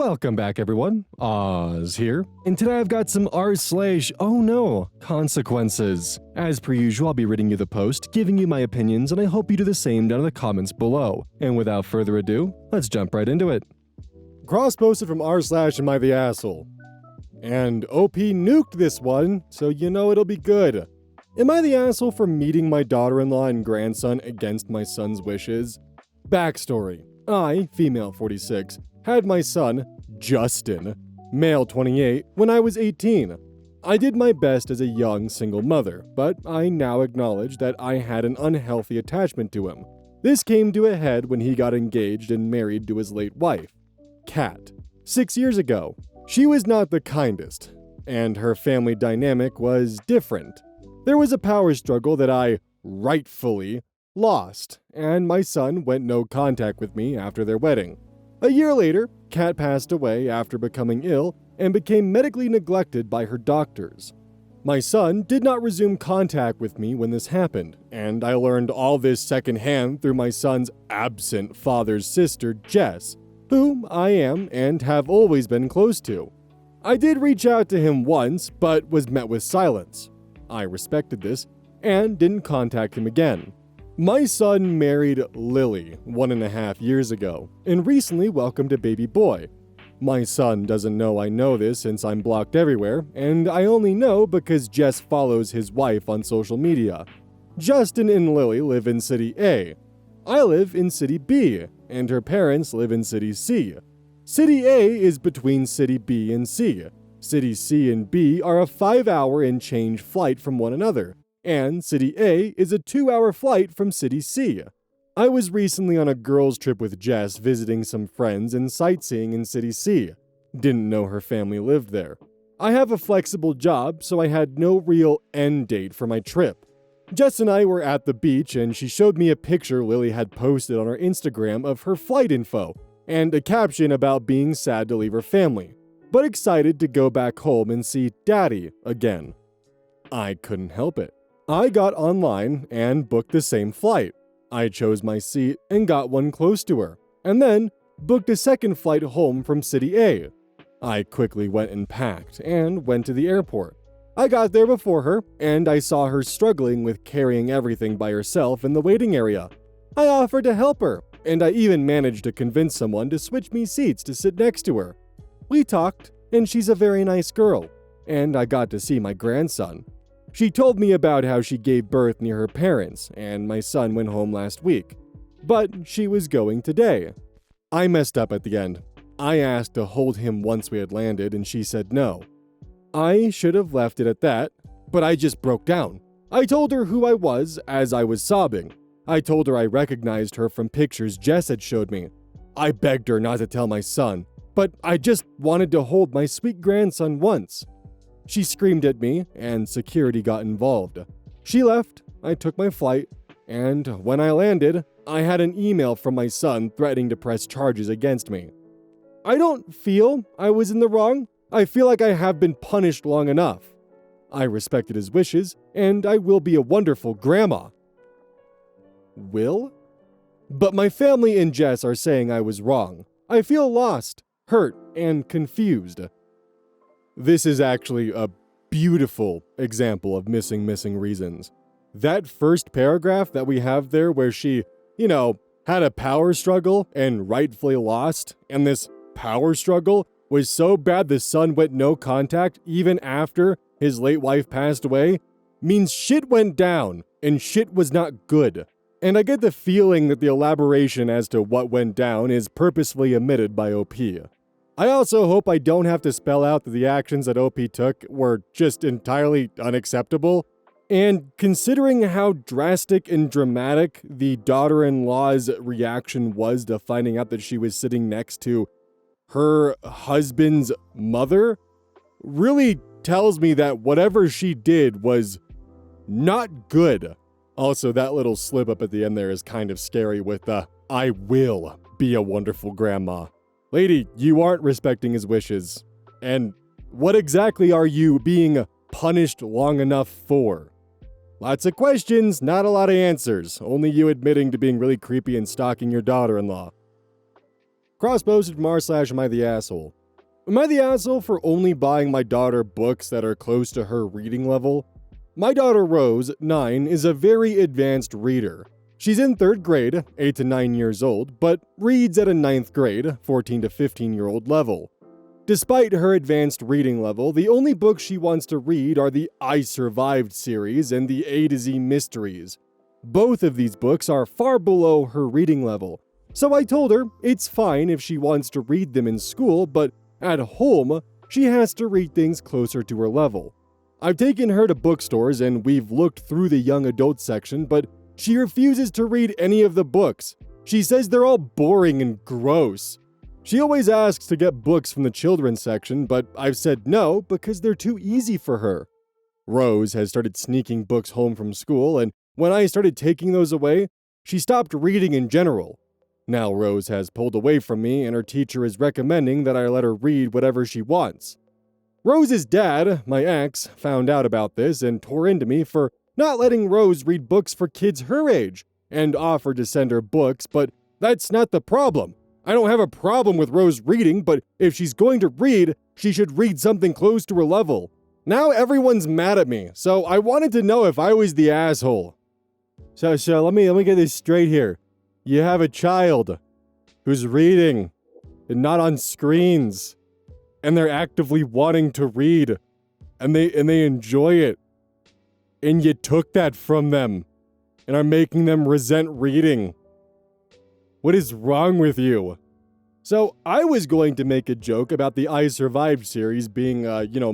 Welcome back, everyone. Oz here, and today I've got some r/OhNoConsequences. As per usual, I'll be reading you the post, giving you my opinions, and I hope you do the same down in the comments below. And without further ado, let's jump right into it. Cross-posted from r/Am I the Asshole. And OP nuked this one, so you know it'll be good. Am I the asshole for meeting my daughter-in-law and grandson against my son's wishes? Backstory. I, female 46, had my son, Justin, male 28, when I was 18. I did my best as a young single mother, but I now acknowledge that I had an unhealthy attachment to him. This came to a head when he got engaged and married to his late wife, Kat, 6 years ago. She was not the kindest, and her family dynamic was different. There was a power struggle that I, rightfully, lost, and my son went no contact with me after their wedding. A year later, Kat passed away after becoming ill and became medically neglected by her doctors. My son did not resume contact with me when this happened, and I learned all this secondhand through my son's absent father's sister, Jess, whom I am and have always been close to. I did reach out to him once, but was met with silence. I respected this and didn't contact him again. My son married Lily 1.5 years ago and recently welcomed a baby boy. My son doesn't know I know this since I'm blocked everywhere, and I only know because Jess follows his wife on social media. Justin and Lily live in City A. I live in City B, and her parents live in City C. City A is between City B and C. City C and B are a 5-hour and change flight from one another, and City A is a 2-hour flight from City C. I was recently on a girls' trip with Jess visiting some friends and sightseeing in City C. Didn't know her family lived there. I have a flexible job, so I had no real end date for my trip. Jess and I were at the beach and she showed me a picture Lily had posted on her Instagram of her flight info and a caption about being sad to leave her family, but excited to go back home and see Daddy again. I couldn't help it. I got online and booked the same flight. I chose my seat and got one close to her, and then booked a second flight home from City A. I quickly went and packed and went to the airport. I got there before her, and I saw her struggling with carrying everything by herself in the waiting area. I offered to help her, and I even managed to convince someone to switch me seats to sit next to her. We talked, and she's a very nice girl, and I got to see my grandson. She told me about how she gave birth near her parents, and my son went home last week. But she was going today. I messed up at the end. I asked to hold him once we had landed, and she said no. I should have left it at that, but I just broke down. I told her who I was as I was sobbing. I told her I recognized her from pictures Jess had showed me. I begged her not to tell my son, but I just wanted to hold my sweet grandson once. She screamed at me, and security got involved. She left, I took my flight, and when I landed, I had an email from my son threatening to press charges against me. I don't feel I was in the wrong. I feel like I have been punished long enough. I respected his wishes, and I will be a wonderful grandma. Will? But my family and Jess are saying I was wrong. I feel lost, hurt, and confused. This is actually a beautiful example of missing reasons. That first paragraph that we have there where she, had a power struggle and rightfully lost, and this power struggle was so bad the son went no contact even after his late wife passed away, means shit went down and shit was not good. And I get the feeling that the elaboration as to what went down is purposefully omitted by OP. I also hope I don't have to spell out that the actions that OP took were just entirely unacceptable. And considering how drastic and dramatic the daughter-in-law's reaction was to finding out that she was sitting next to her husband's mother, really tells me that whatever she did was not good. Also, that little slip up at the end there is kind of scary with the, I will be a wonderful grandma. Lady, you aren't respecting his wishes. And what exactly are you being punished long enough for? Lots of questions, not a lot of answers. Only you admitting to being really creepy and stalking your daughter-in-law. Cross-posted from r/am I the asshole. Am I the asshole for only buying my daughter books that are close to her reading level? My daughter Rose, 9, is a very advanced reader. She's in 3rd grade, 8 to 9 years old, but reads at a 9th grade, 14 to 15-year-old level. Despite her advanced reading level, the only books she wants to read are the I Survived series and the A to Z mysteries. Both of these books are far below her reading level, so I told her it's fine if she wants to read them in school, but at home, she has to read things closer to her level. I've taken her to bookstores and we've looked through the young adult section, but she refuses to read any of the books. She says they're all boring and gross. She always asks to get books from the children's section, but I've said no because they're too easy for her. Rose has started sneaking books home from school, and when I started taking those away, she stopped reading in general. Now Rose has pulled away from me and her teacher is recommending that I let her read whatever she wants. Rose's dad, my ex, found out about this and tore into me for not letting Rose read books for kids her age, and offered to send her books, but that's not the problem. I don't have a problem with Rose reading, but if she's going to read, she should read something close to her level. Now everyone's mad at me, so I wanted to know if I was the asshole. So let me get this straight here. You have a child who's reading and not on screens, and they're actively wanting to read, and they enjoy it. And you took that from them and are making them resent reading. What is wrong with you? So I was going to make a joke about the I Survived series being,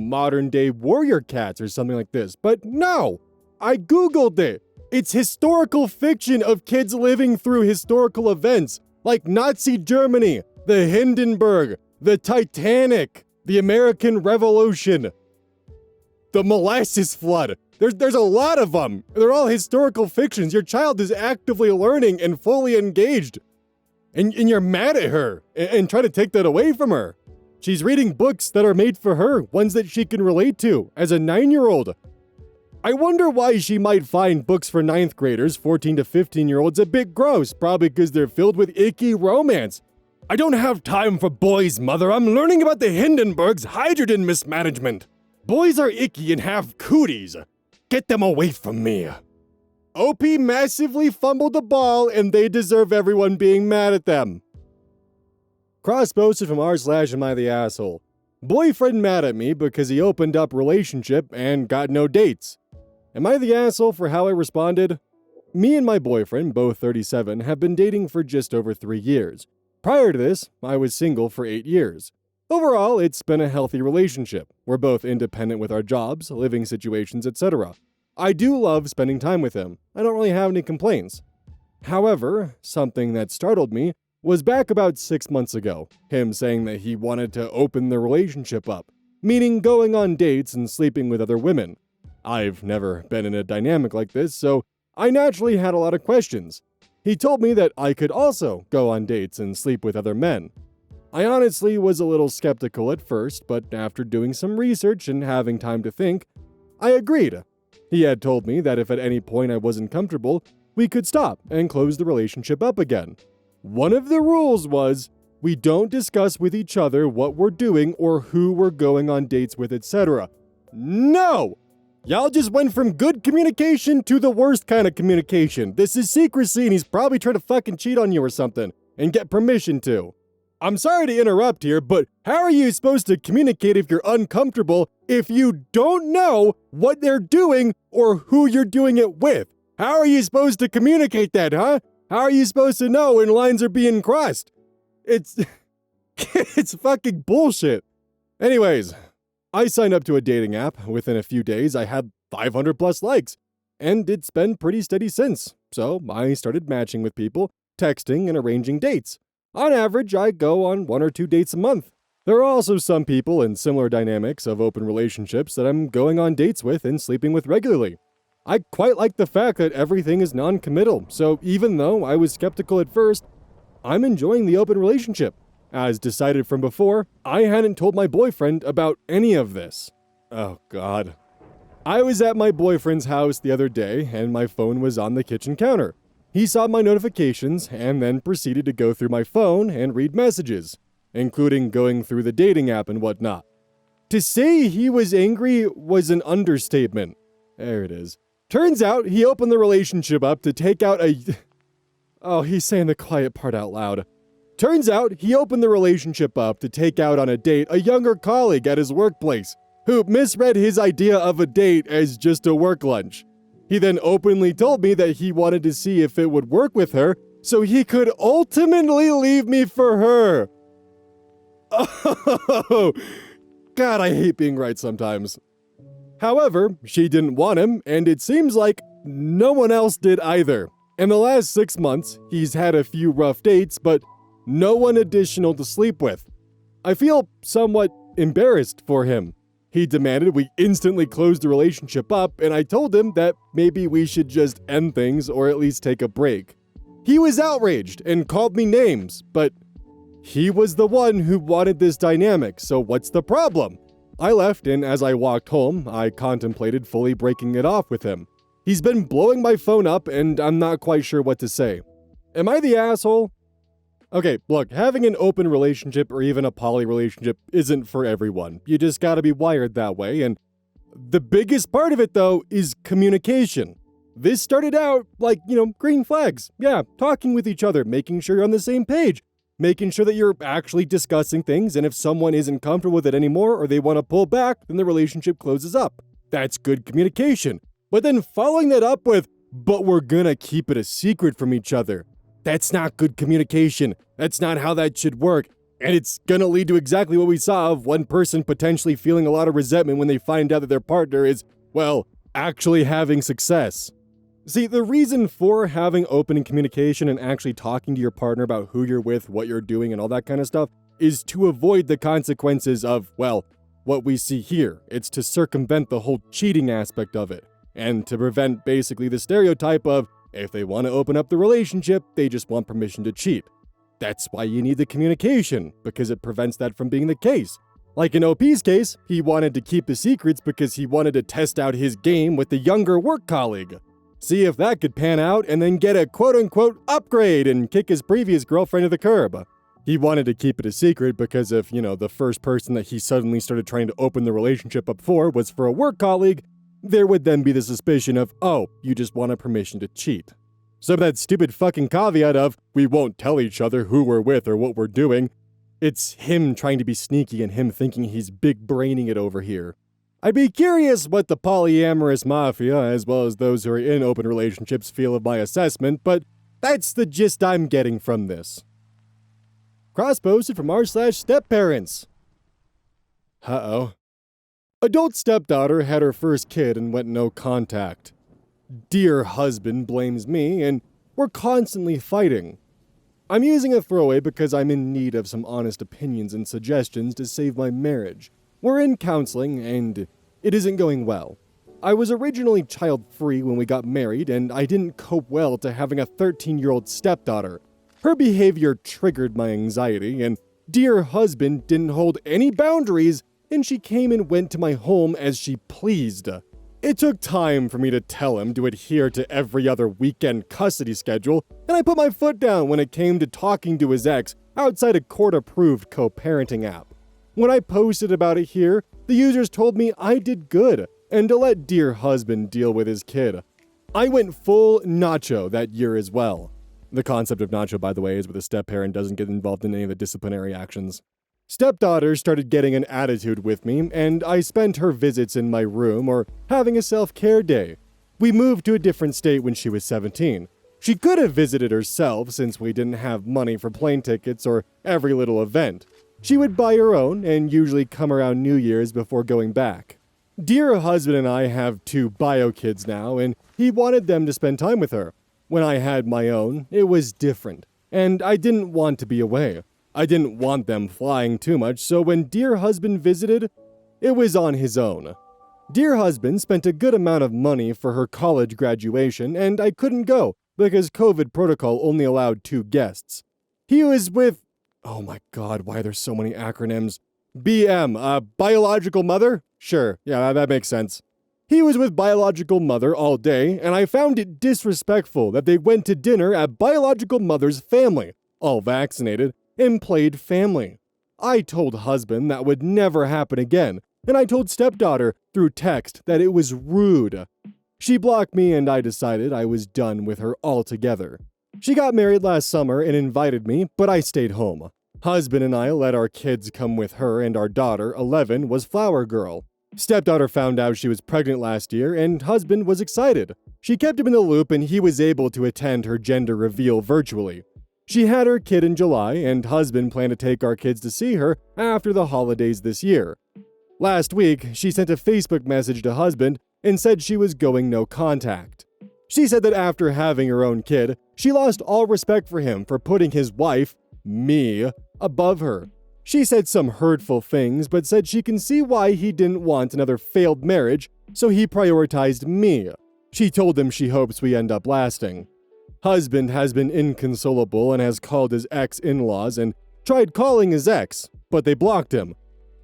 modern day warrior cats or something like this, but no! I Googled it! It's historical fiction of kids living through historical events, like Nazi Germany, the Hindenburg, the Titanic, the American Revolution, the Molasses Flood. There's a lot of them. They're all historical fictions. Your child is actively learning and fully engaged. And you're mad at her and try to take that away from her. She's reading books that are made for her, ones that she can relate to as a 9-year-old. I wonder why she might find books for 9th graders, 14 to 15-year-olds, a bit gross, probably because they're filled with icky romance. I don't have time for boys, mother. I'm learning about the Hindenburg's hydrogen mismanagement. Boys are icky and have cooties. Get them away from me. OP massively fumbled the ball, and they deserve everyone being mad at them. Cross-posted from r/am I the asshole. Boyfriend mad at me because he opened up relationship and got no dates. Am I the asshole for how I responded? Me and my boyfriend, both 37, have been dating for just over 3 years. Prior to this, I was single for 8 years. Overall, it's been a healthy relationship. We're both independent with our jobs, living situations, etc. I do love spending time with him. I don't really have any complaints. However, something that startled me was back about 6 months ago, him saying that he wanted to open the relationship up, meaning going on dates and sleeping with other women. I've never been in a dynamic like this, so I naturally had a lot of questions. He told me that I could also go on dates and sleep with other men. I honestly was a little skeptical at first, but after doing some research and having time to think, I agreed. He had told me that if at any point I wasn't comfortable, we could stop and close the relationship up again. One of the rules was, we don't discuss with each other what we're doing or who we're going on dates with, etc. No! Y'all just went from good communication to the worst kind of communication. This is secrecy and he's probably trying to fucking cheat on you or something and get permission to. I'm sorry to interrupt here, but how are you supposed to communicate if you're uncomfortable if you don't know what they're doing or who you're doing it with? How are you supposed to communicate that, huh? How are you supposed to know when lines are being crossed? It's it's fucking bullshit. Anyways, I signed up to a dating app. Within a few days, I had 500 plus likes, and it's been pretty steady since. So I started matching with people, texting, and arranging dates. On average, I go on 1 or 2 dates a month. There are also some people in similar dynamics of open relationships that I'm going on dates with and sleeping with regularly. I quite like the fact that everything is non-committal, so even though I was skeptical at first, I'm enjoying the open relationship. As decided from before, I hadn't told my boyfriend about any of this. Oh God. I was at my boyfriend's house the other day and my phone was on the kitchen counter. He saw my notifications and then proceeded to go through my phone and read messages, including going through the dating app and whatnot. To say he was angry was an understatement. There it is. Turns out he opened the relationship up to take out a... Oh, he's saying the quiet part out loud. Turns out he opened the relationship up to take out on a date a younger colleague at his workplace, who misread his idea of a date as just a work lunch. He then openly told me that he wanted to see if it would work with her, so he could ultimately leave me for her. Oh, God, I hate being right sometimes. However, she didn't want him, and it seems like no one else did either. In the last 6 months, he's had a few rough dates, but no one additional to sleep with. I feel somewhat embarrassed for him. He demanded we instantly close the relationship up, and I told him that maybe we should just end things or at least take a break. He was outraged and called me names, but he was the one who wanted this dynamic, so what's the problem? I left, and as I walked home, I contemplated fully breaking it off with him. He's been blowing my phone up, and I'm not quite sure what to say. Am I the asshole? Okay, look, having an open relationship or even a poly relationship isn't for everyone. You just gotta be wired that way, and the biggest part of it, though, is communication. This started out like, green flags. Yeah, talking with each other, making sure you're on the same page, making sure that you're actually discussing things, and if someone isn't comfortable with it anymore or they want to pull back, then the relationship closes up. That's good communication. But then following that up with, but we're gonna keep it a secret from each other. That's not good communication. That's not how that should work. And it's gonna lead to exactly what we saw of one person potentially feeling a lot of resentment when they find out that their partner is, well, actually having success. See, the reason for having open communication and actually talking to your partner about who you're with, what you're doing, and all that kind of stuff is to avoid the consequences of, well, what we see here. It's to circumvent the whole cheating aspect of it, and to prevent basically the stereotype of, if they want to open up the relationship, they just want permission to cheat. That's why you need the communication, because it prevents that from being the case. Like in OP's case, he wanted to keep the secrets because he wanted to test out his game with the younger work colleague. See if that could pan out and then get a quote-unquote upgrade and kick his previous girlfriend to the curb. He wanted to keep it a secret because if, the first person that he suddenly started trying to open the relationship up for was for a work colleague, there would then be the suspicion of, oh, you just wanted permission to cheat. So that stupid fucking caveat of, we won't tell each other who we're with or what we're doing, it's him trying to be sneaky and him thinking he's big-braining it over here. I'd be curious what the polyamorous mafia, as well as those who are in open relationships, feel of my assessment, but that's the gist I'm getting from this. Cross-posted from r/stepparents. Uh-oh. Adult stepdaughter had her first kid and went no contact. Dear husband blames me, and we're constantly fighting. I'm using a throwaway because I'm in need of some honest opinions and suggestions to save my marriage. We're in counseling, and it isn't going well. I was originally child-free when we got married, and I didn't cope well to having a 13-year-old stepdaughter. Her behavior triggered my anxiety, and dear husband didn't hold any boundaries, and she came and went to my home as she pleased. It took time for me to tell him to adhere to every other weekend custody schedule, and I put my foot down when it came to talking to his ex outside a court-approved co-parenting app. When I posted about it here, the users told me I did good, and to let dear husband deal with his kid. I went full nacho that year as well. The concept of nacho, by the way, is where the step-parent doesn't get involved in any of the disciplinary actions. Stepdaughter started getting an attitude with me, and I spent her visits in my room or having a self-care day. We moved to a different state when she was 17. She could have visited herself since we didn't have money for plane tickets or every little event. She would buy her own and usually come around New Year's before going back. Dear husband and I have 2 bio kids now, and he wanted them to spend time with her. When I had my own, it was different, and I didn't want to be away. I didn't want them flying too much, so when dear husband visited, it was on his own. Dear husband spent a good amount of money for her college graduation, and I couldn't go because COVID protocol only allowed 2 guests. He was with, oh my god, why are there so many acronyms? BM, biological mother? Sure, yeah, that makes sense. He was with biological mother all day, and I found it disrespectful that they went to dinner at biological mother's family, all vaccinated, and played family. I told husband that would never happen again, and I told stepdaughter through text that it was rude. She blocked me and I decided I was done with her altogether. She got married last summer and invited me, but I stayed home. Husband and I let our kids come with her, and our daughter, 11, was flower girl. Stepdaughter found out she was pregnant last year, and husband was excited. She kept him in the loop and he was able to attend her gender reveal virtually. She had her kid in July, and husband planned to take our kids to see her after the holidays this year. Last week, she sent a Facebook message to husband and said she was going no contact. She said that after having her own kid, she lost all respect for him for putting his wife, me, above her. She said some hurtful things, but said she can see why he didn't want another failed marriage, so he prioritized me. She told him she hopes we end up lasting. Husband has been inconsolable and has called his ex-in-laws and tried calling his ex, but they blocked him.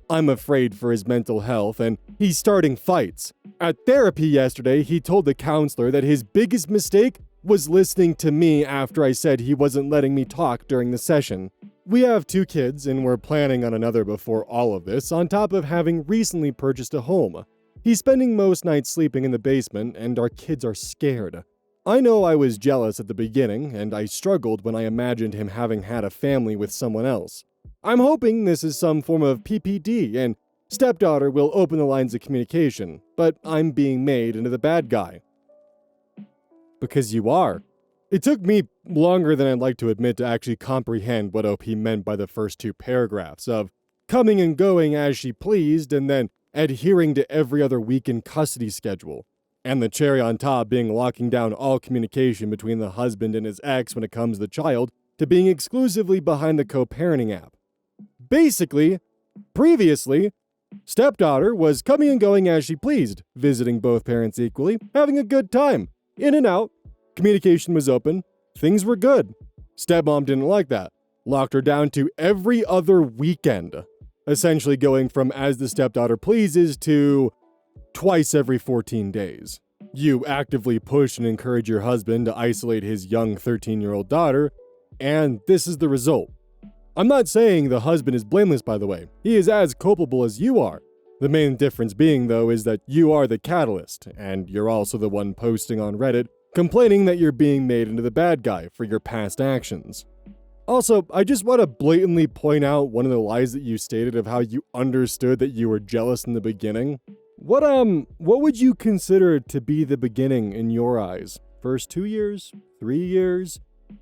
I'm afraid for his mental health, and he's starting fights. At therapy yesterday, he told the counselor that his biggest mistake was listening to me after I said he wasn't letting me talk during the session. We have 2 kids, and we're planning on another before all of this, on top of having recently purchased a home. He's spending most nights sleeping in the basement, and our kids are scared. I know I was jealous at the beginning, and I struggled when I imagined him having had a family with someone else. I'm hoping this is some form of PPD, and stepdaughter will open the lines of communication, but I'm being made into the bad guy. Because you are. It took me longer than I'd like to admit to actually comprehend what OP meant by the first 2 paragraphs of coming and going as she pleased and then adhering to every other weekend custody schedule. And the cherry on top being locking down all communication between the husband and his ex when it comes to the child to being exclusively behind the co-parenting app. Basically, previously, stepdaughter was coming and going as she pleased, visiting both parents equally, having a good time, in and out. Communication was open. Things were good. Stepmom didn't like that. Locked her down to every other weekend. Essentially going from as the stepdaughter pleases to twice every 14 days. You actively push and encourage your husband to isolate his young 13-year-old daughter, and this is the result. I'm not saying the husband is blameless, by the way. He is as culpable as you are. The main difference being, though, is that you are the catalyst, and you're also the one posting on Reddit complaining that you're being made into the bad guy for your past actions. Also, I just want to blatantly point out one of the lies that you stated of how you understood that you were jealous in the beginning. What would you consider to be the beginning in your eyes? First 2 years? 3 years?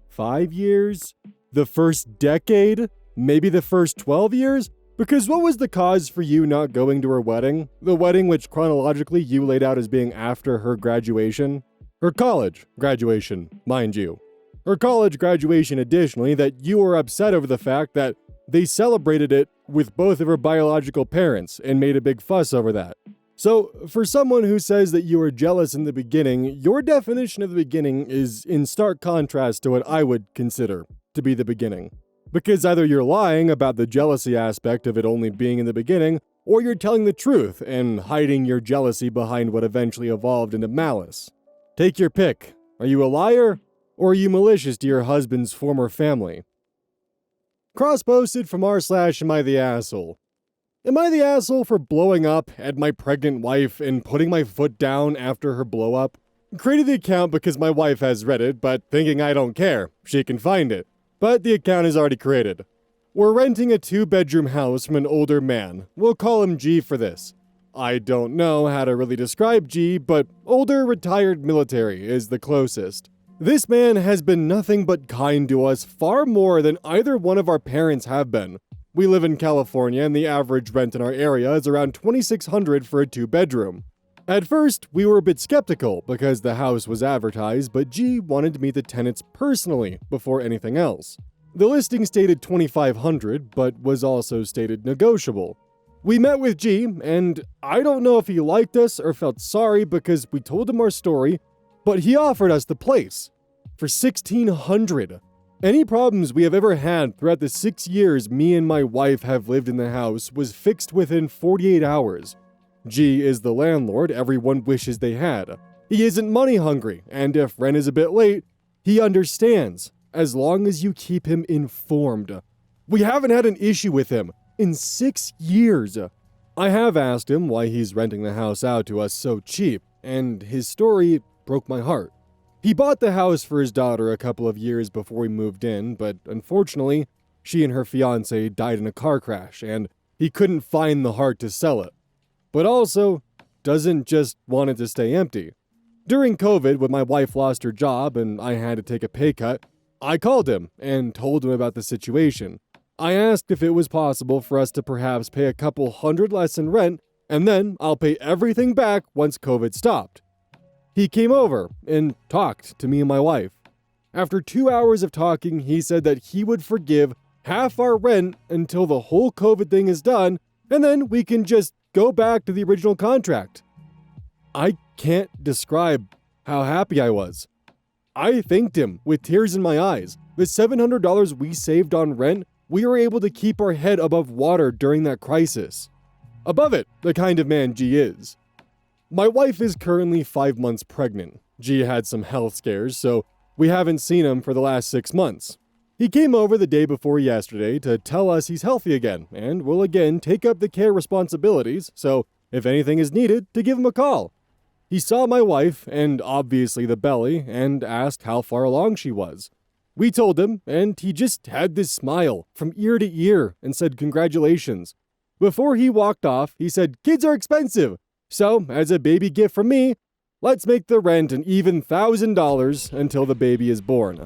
5 years? The first decade? Maybe the first 12 years? Because what was the cause for you not going to her wedding? The wedding which chronologically you laid out as being after her graduation? Her college graduation, mind you. Her college graduation additionally, that you were upset over the fact that they celebrated it with both of her biological parents and made a big fuss over that. So, for someone who says that you were jealous in the beginning, your definition of the beginning is in stark contrast to what I would consider to be the beginning. Because either you're lying about the jealousy aspect of it only being in the beginning, or you're telling the truth and hiding your jealousy behind what eventually evolved into malice. Take your pick. Are you a liar, or are you malicious to your husband's former family? Cross-posted from r/am I the asshole. Am I the asshole for blowing up at my pregnant wife and putting my foot down after her blow-up? Created the account because my wife has Reddit, but thinking I don't care, she can find it. But the account is already created. We're renting a 2-bedroom house from an older man. We'll call him G for this. I don't know how to really describe G, but older retired military is the closest. This man has been nothing but kind to us, far more than either one of our parents have been. We live in California and the average rent in our area is around $2,600 for a 2-bedroom. At first, we were a bit skeptical because the house was advertised, but G wanted to meet the tenants personally before anything else. The listing stated $2,500, but was also stated negotiable. We met with G, and I don't know if he liked us or felt sorry because we told him our story, but he offered us the place for $1,600. Any problems we have ever had throughout the 6 years me and my wife have lived in the house was fixed within 48 hours. G is the landlord everyone wishes they had. He isn't money hungry, and if rent is a bit late, he understands, as long as you keep him informed. We haven't had an issue with him in 6 years. I have asked him why he's renting the house out to us so cheap, and his story broke my heart. He bought the house for his daughter a couple of years before we moved in, but unfortunately, she and her fiance died in a car crash, and he couldn't find the heart to sell it. But also, doesn't just want it to stay empty. During COVID, when my wife lost her job and I had to take a pay cut, I called him and told him about the situation. I asked if it was possible for us to perhaps pay a couple $100 less in rent, and then I'll pay everything back once COVID stopped. He came over and talked to me and my wife. After 2 hours of talking, he said that he would forgive half our rent until the whole COVID thing is done, and then we can just go back to the original contract. I can't describe how happy I was. I thanked him with tears in my eyes. The $700 we saved on rent, we were able to keep our head above water during that crisis. Above it, the kind of man G is. My wife is currently 5 months pregnant. G had some health scares, so we haven't seen him for the last 6 months. He came over the day before yesterday to tell us he's healthy again and will again take up the care responsibilities, so if anything is needed, to give him a call. He saw my wife, and obviously the belly, and asked how far along she was. We told him, and he just had this smile from ear to ear and said congratulations. Before he walked off, he said, "Kids are expensive, so as a baby gift from me, let's make the rent an even $1,000 until the baby is born."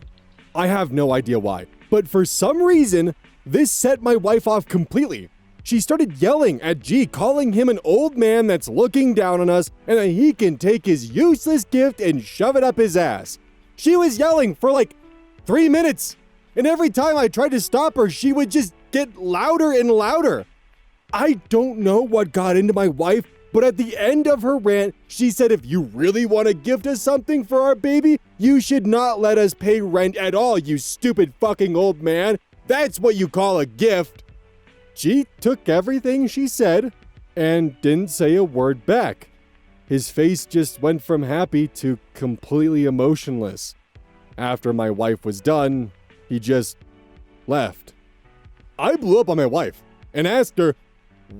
I have no idea why, but for some reason, this set my wife off completely. She started yelling at G, calling him an old man that's looking down on us and that he can take his useless gift and shove it up his ass. She was yelling for like 3 minutes, and every time I tried to stop her, she would just get louder and louder. I don't know what got into my wife, but at the end of her rant, she said if you really want to gift us something for our baby, you should not let us pay rent at all, you stupid fucking old man. That's what you call a gift. G took everything she said and didn't say a word back. His face just went from happy to completely emotionless. After my wife was done, he just left. I blew up on my wife and asked her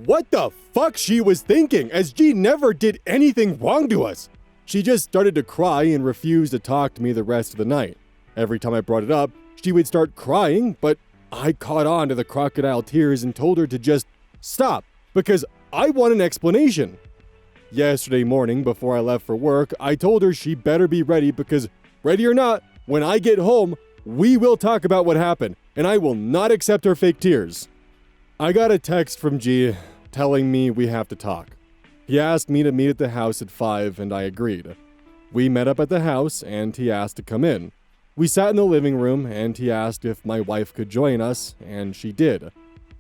what the fuck she was thinking, as G never did anything wrong to us. She just started to cry and refused to talk to me the rest of the night. Every time I brought it up, she would start crying, but I caught on to the crocodile tears and told her to just stop, because I want an explanation. Yesterday morning, before I left for work, I told her she better be ready because, ready or not, when I get home, we will talk about what happened, and I will not accept her fake tears. I got a text from G telling me we have to talk. He asked me to meet at the house at 5, and I agreed. We met up at the house, and he asked to come in. We sat in the living room, and he asked if my wife could join us, and she did.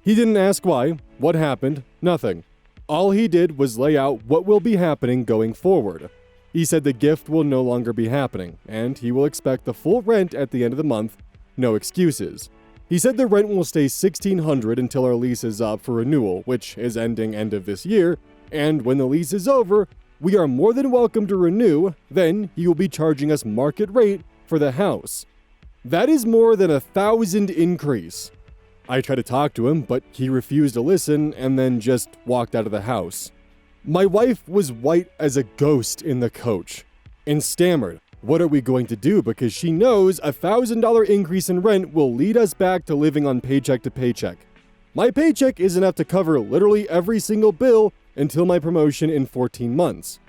He didn't ask why, what happened, nothing. All he did was lay out what will be happening going forward. He said the gift will no longer be happening, and he will expect the full rent at the end of the month, no excuses. He said the rent will stay $1,600 until our lease is up for renewal, which is ending end of this year, and when the lease is over, we are more than welcome to renew, then he will be charging us market rate for the house. That is more than 1,000 increase. I tried to talk to him, but he refused to listen and then just walked out of the house. My wife was white as a ghost in the coach and stammered, what are we going to do? Because she knows a $1,000 increase in rent will lead us back to living on paycheck to paycheck. My paycheck is enough to cover literally every single bill until my promotion in 14 months.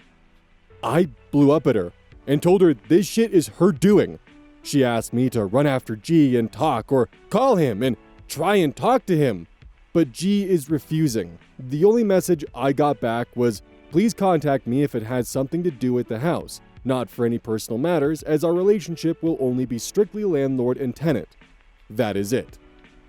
I blew up at her and told her this shit is her doing. She asked me to run after G and talk or call him and try and talk to him. But G is refusing. The only message I got back was, please contact me if it has something to do with the house, not for any personal matters, as our relationship will only be strictly landlord and tenant. That is it.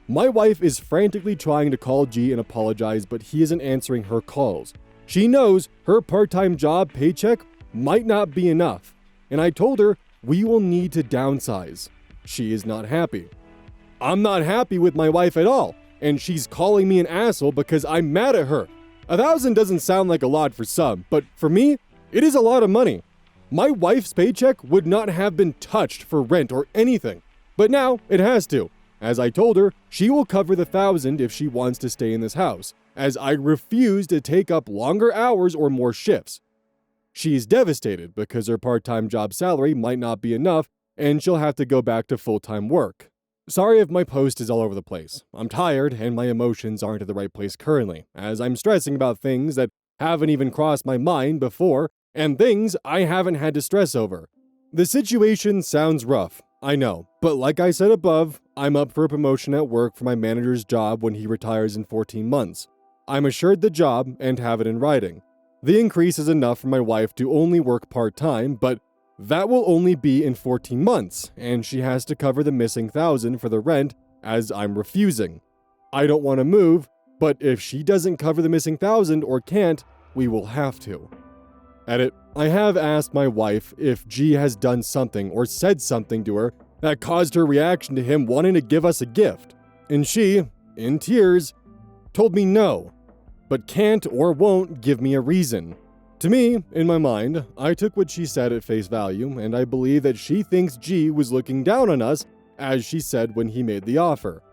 My wife is frantically trying to call G and apologize, but he isn't answering her calls. She knows her part-time job paycheck might not be enough, and I told her we will need to downsize. She is not happy. I'm not happy with my wife at all, and she's calling me an asshole because I'm mad at her. $1,000 doesn't sound like a lot for some, but for me, it is a lot of money. My wife's paycheck would not have been touched for rent or anything, but now it has to. As I told her, she will cover the $1,000 if she wants to stay in this house, as I refuse to take up longer hours or more shifts. She's devastated because her part-time job salary might not be enough and she'll have to go back to full-time work. Sorry if my post is all over the place. I'm tired and my emotions aren't at the right place currently, as I'm stressing about things that haven't even crossed my mind before and things I haven't had to stress over. The situation sounds rough, I know, but like I said above, I'm up for a promotion at work for my manager's job when he retires in 14 months. I'm assured the job and have it in writing. The increase is enough for my wife to only work part-time, but that will only be in 14 months, and she has to cover the missing $1,000 for the rent, as I'm refusing. I don't want to move, but if she doesn't cover the missing $1,000 or can't, we will have to. Edit. I have asked my wife if G has done something or said something to her that caused her reaction to him wanting to give us a gift, and she, in tears, told me no, but can't or won't give me a reason. To me, in my mind, I took what she said at face value, and I believe that she thinks G was looking down on us, as she said when he made the offer.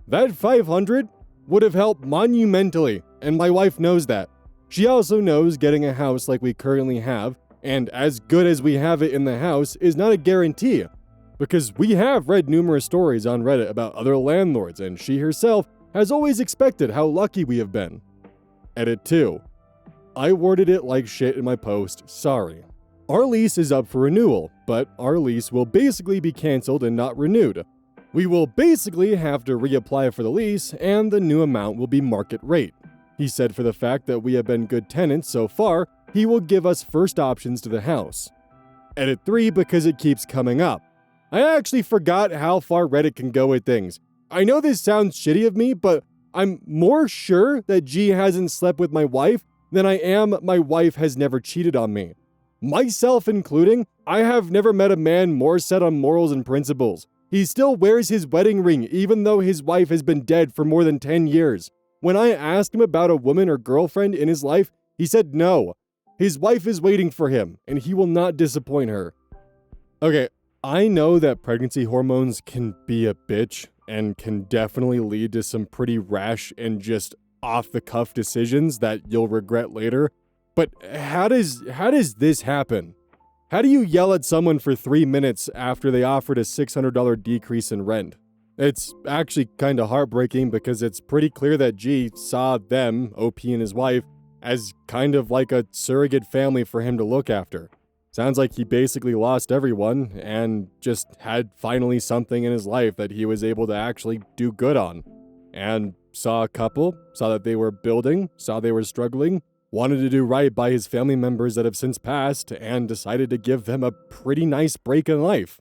That $500 would have helped monumentally, and my wife knows that. She also knows getting a house like we currently have, and as good as we have it in the house, is not a guarantee, because we have read numerous stories on Reddit about other landlords, and she herself has always expected how lucky we have been. Edit 2. I worded it like shit in my post, sorry. Our lease is up for renewal, but our lease will basically be cancelled and not renewed. We will basically have to reapply for the lease, and the new amount will be market rate. He said for the fact that we have been good tenants so far, he will give us first options to the house. Edit 3 because it keeps coming up. I actually forgot how far Reddit can go with things. I know this sounds shitty of me, but I'm more sure that G hasn't slept with my wife than I am my wife has never cheated on me. Myself including, I have never met a man more set on morals and principles. He still wears his wedding ring even though his wife has been dead for more than 10 years. When I asked him about a woman or girlfriend in his life, he said no. His wife is waiting for him, and he will not disappoint her. Okay, I know that pregnancy hormones can be a bitch and can definitely lead to some pretty rash and just off-the-cuff decisions that you'll regret later, but how does this happen? How do you yell at someone for 3 minutes after they offered a $600 decrease in rent? It's actually kind of heartbreaking because it's pretty clear that G saw them, OP and his wife, as kind of like a surrogate family for him to look after. Sounds like he basically lost everyone and just had finally something in his life that he was able to actually do good on. And saw a couple, saw that they were building, saw they were struggling, wanted to do right by his family members that have since passed, and decided to give them a pretty nice break in life.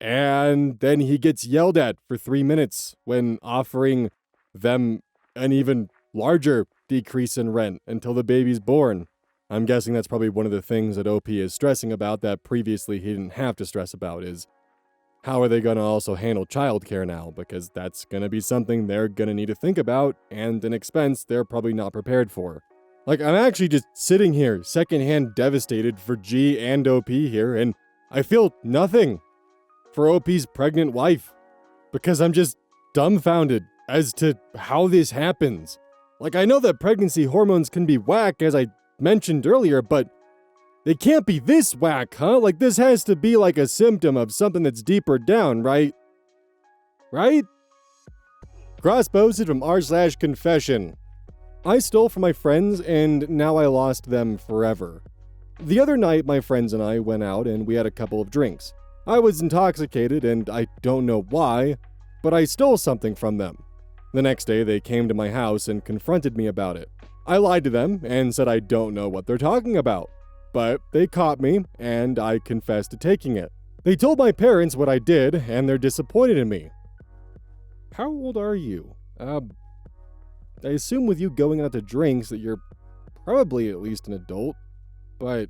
And then he gets yelled at for 3 minutes when offering them an even larger decrease in rent until the baby's born. I'm guessing that's probably one of the things that OP is stressing about that previously he didn't have to stress about is how are they going to also handle childcare now? Because that's going to be something they're going to need to think about and an expense they're probably not prepared for. Like, I'm actually just sitting here secondhand devastated for G and OP here, and I feel nothing for OP's pregnant wife because I'm just dumbfounded as to how this happens. Like, I know that pregnancy hormones can be whack, as I mentioned earlier, but they can't be this whack, huh? Like, this has to be like a symptom of something that's deeper down, right? Right? Cross-posted from r/confession. I stole from my friends, and now I lost them forever. The other night, my friends and I went out, and we had a couple of drinks. I was intoxicated, and I don't know why, but I stole something from them. The next day, they came to my house and confronted me about it. I lied to them and said I don't know what they're talking about. But they caught me, and I confessed to taking it. They told my parents what I did, and they're disappointed in me. How old are you? I assume with you going out to drinks that you're probably at least an adult, but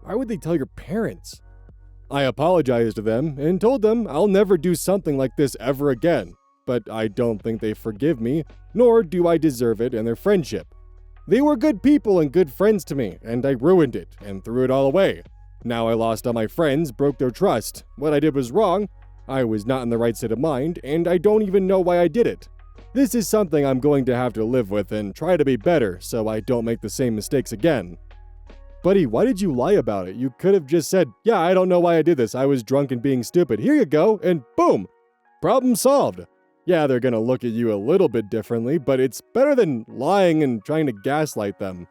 why would they tell your parents? I apologized to them and told them I'll never do something like this ever again, but I don't think they forgive me, nor do I deserve it in their friendship. They were good people and good friends to me, and I ruined it and threw it all away. Now I lost all my friends, broke their trust. What I did was wrong. I was not in the right state of mind, and I don't even know why I did it. This is something I'm going to have to live with and try to be better so I don't make the same mistakes again. Buddy, why did you lie about it? You could have just said, yeah, I don't know why I did this. I was drunk and being stupid. Here you go, and boom! Problem solved. Yeah, they're gonna look at you a little bit differently, but it's better than lying and trying to gaslight them.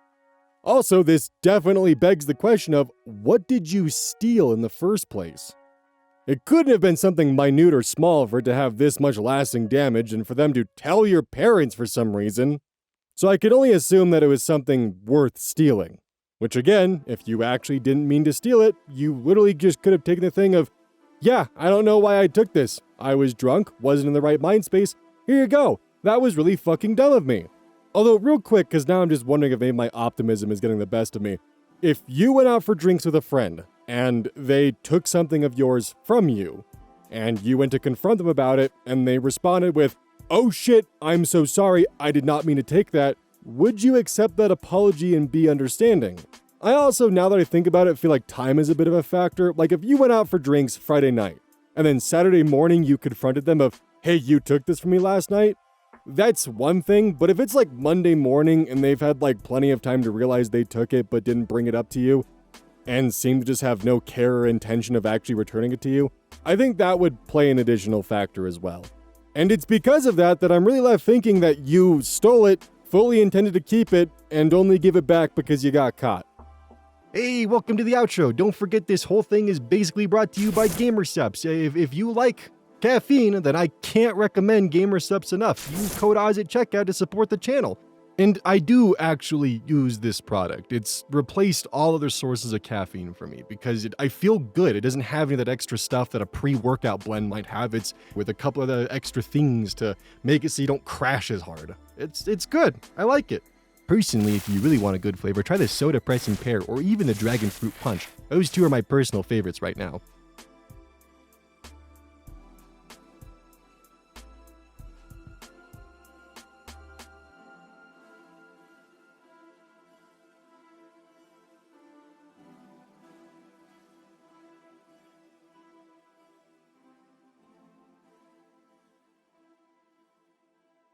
Also, this definitely begs the question of, what did you steal in the first place? It couldn't have been something minute or small for it to have this much lasting damage and for them to tell your parents for some reason. So I could only assume that it was something worth stealing. Which again, if you actually didn't mean to steal it, you literally just could have taken the thing of, yeah, I don't know why I took this. I was drunk, wasn't in the right mind space. Here you go. That was really fucking dumb of me. Although real quick, because now I'm just wondering if maybe my optimism is getting the best of me. If you went out for drinks with a friend, and they took something of yours from you, and you went to confront them about it, and they responded with, oh shit, I'm so sorry, I did not mean to take that, would you accept that apology and be understanding? I also, now that I think about it, feel like time is a bit of a factor. Like if you went out for drinks Friday night, and then Saturday morning you confronted them of, hey, you took this from me last night, that's one thing, but if it's like Monday morning and they've had like plenty of time to realize they took it but didn't bring it up to you, and seem to just have no care or intention of actually returning it to you, I think that would play an additional factor as well. And it's because of that that I'm really left thinking that you stole it, fully intended to keep it, and only give it back because you got caught. Hey, welcome to the outro. Don't forget this whole thing is basically brought to you by GamerSupps. If you like caffeine, then I can't recommend GamerSupps enough. Use code OZ at checkout to support the channel. And I do actually use this product. It's replaced all other sources of caffeine for me because I feel good. It doesn't have any of that extra stuff that a pre-workout blend might have. It's with a couple of the extra things to make it so you don't crash as hard. It's good. I like it. Personally, if you really want a good flavor, try the Soda Pressing Pear or even the Dragon Fruit Punch. Those two are my personal favorites right now.